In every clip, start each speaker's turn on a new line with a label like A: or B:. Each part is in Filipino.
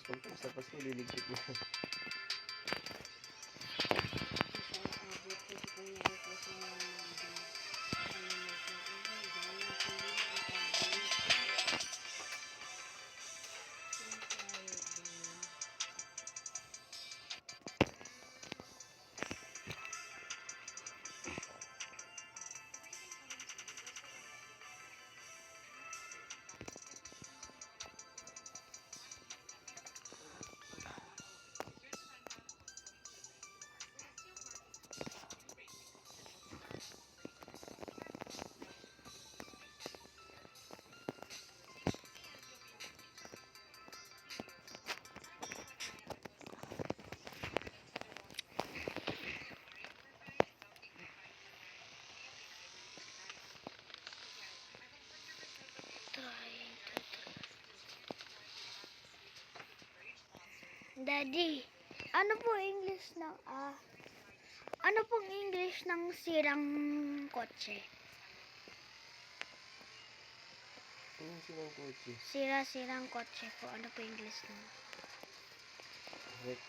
A: Pag sa Pasko, liligpit mo.
B: Daddy, ano po English ng ano pong English ng sirang kotse?
A: Anong sirang kotse?
B: Sira-sirang kotse po. Ano po English ng?
A: Wreck.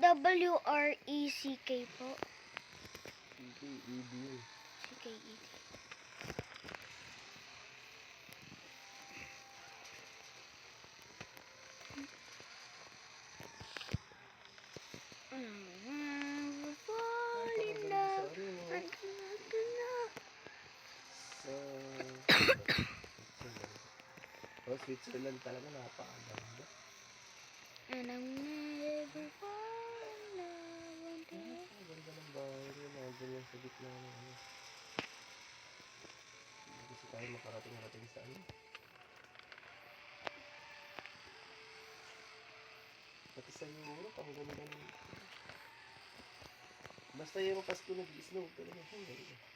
B: W-R-E-C-K po.
A: C-K-E-D.
B: C-K-E-D.
A: Switzerland talaga, napakaganda.
B: And I'm never fall in love again.
A: Ang ganda ng bahay rin. Nandun lang sa gitna ng ano. Hindi kasi tayo makarating-rating sa ano. Pati sa Europe, ang ganda ng... Basta yung Pasko nag-snow talaga. Ang ganda.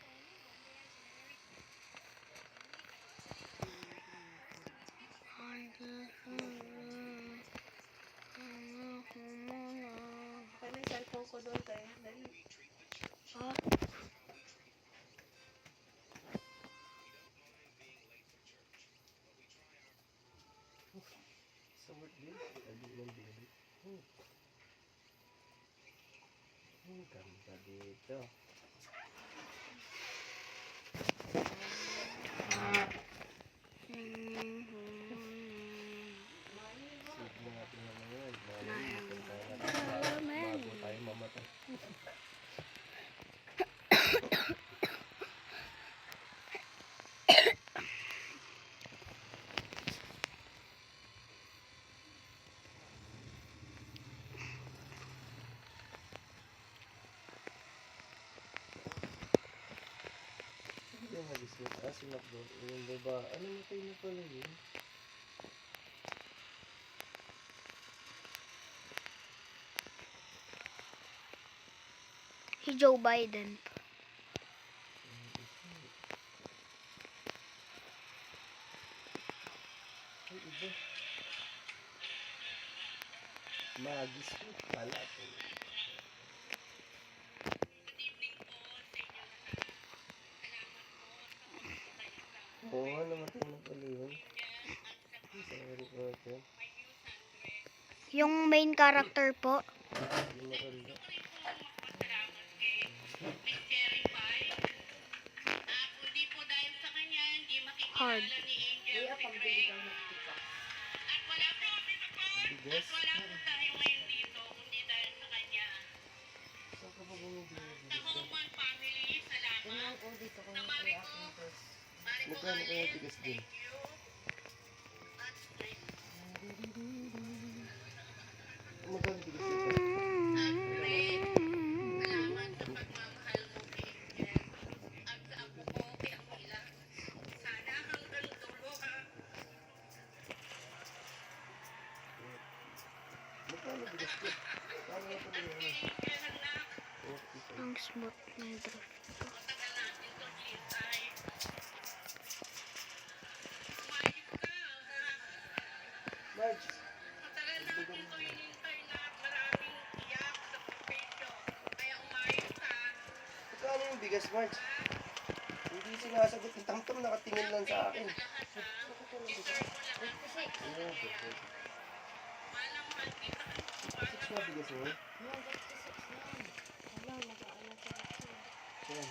C: Kaya may cellphone ko doon tayo. Dali.
A: Sa work din. Lagi lang din. Ang ganda dito. Sige natin naman yun. Bago tayo mamatay. Yung nag-isip, sinakdo. Yung baba, ano matay na pala yun?
B: Si Joe Biden.
A: Ay, iba. Magis ko pala. Oo, namatay na pala yun. Sorry po ito.
B: Yung main character po.
A: Yung maganda.
B: Hard.
C: Kuya, pagbili ka ng pizza.
A: Bigas? Saan ka ba bumibili ng bigas?
C: Tingnan ko dito kung may aking first.
A: Magkano kaya bigas din? Magkano bigas din? Magkano bigas din? Paano na pala yun?
B: Ang smooth ng drift.
A: Marge! Magkano yung bigas, Marge? Hindi sinasagot ni Tamtam, nakatingin lang sa akin. Oo, okay. Six na bigas mo? Yan.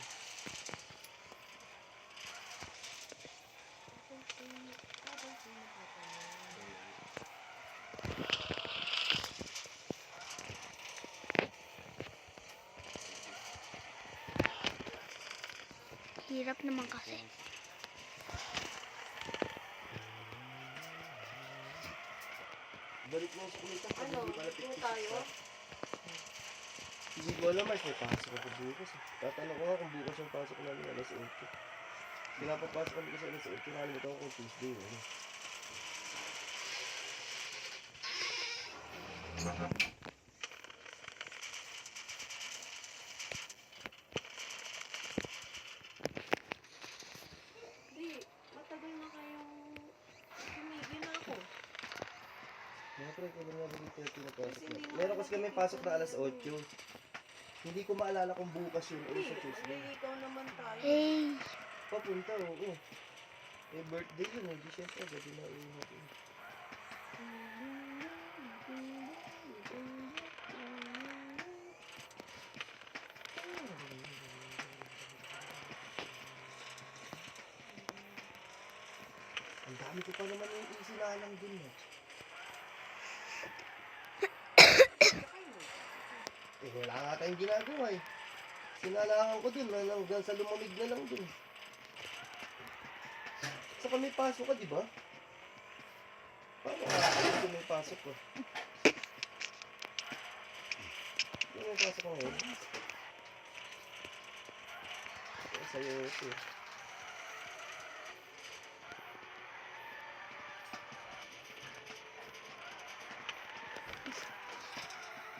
B: Hirap naman kasi.
A: Balik mo sa kulitan pag
C: Ano,
A: hindi pala
C: po
A: 56
C: tayo?
A: na. Hindi ko alam, Mars, may pasok ako bukas. Tatanong ko nga kung bukas yung pasok namin alas 8. Pinapapasok kami kasi alas 8. Nakalimutan ko kung Tuesday. Ano.
C: Di, matagal na kayong tumigil na ako.
A: Mga pre, kailan nga ba dito yung pinapasok
C: Kasi
A: na?
C: hindi nga
A: Meron kasi kami
C: nakikita
A: pasok na alas
C: nila
A: 8. Hindi ko maalala kung bukas yun o
C: Di,
A: sa Tuesday.
C: magliligaw naman tayo.
B: Hey,
A: Papunta, oo. Eh, birthday yun eh. Di syempre, gabi na uwi natin. Ang dami ko pa naman yung isinalang dun eh. Eh, wala nga tayong ginagawa eh. Sinalangan ko dun, hanggang sa lumamig na lang dun. Sa kami pasok ka, di ba? Paano ka may pasok ko? Hindi may pasok ko ngayon. Sa'yo ito eh.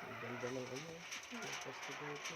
A: Ang ganda ng ano. Ang pasto dito.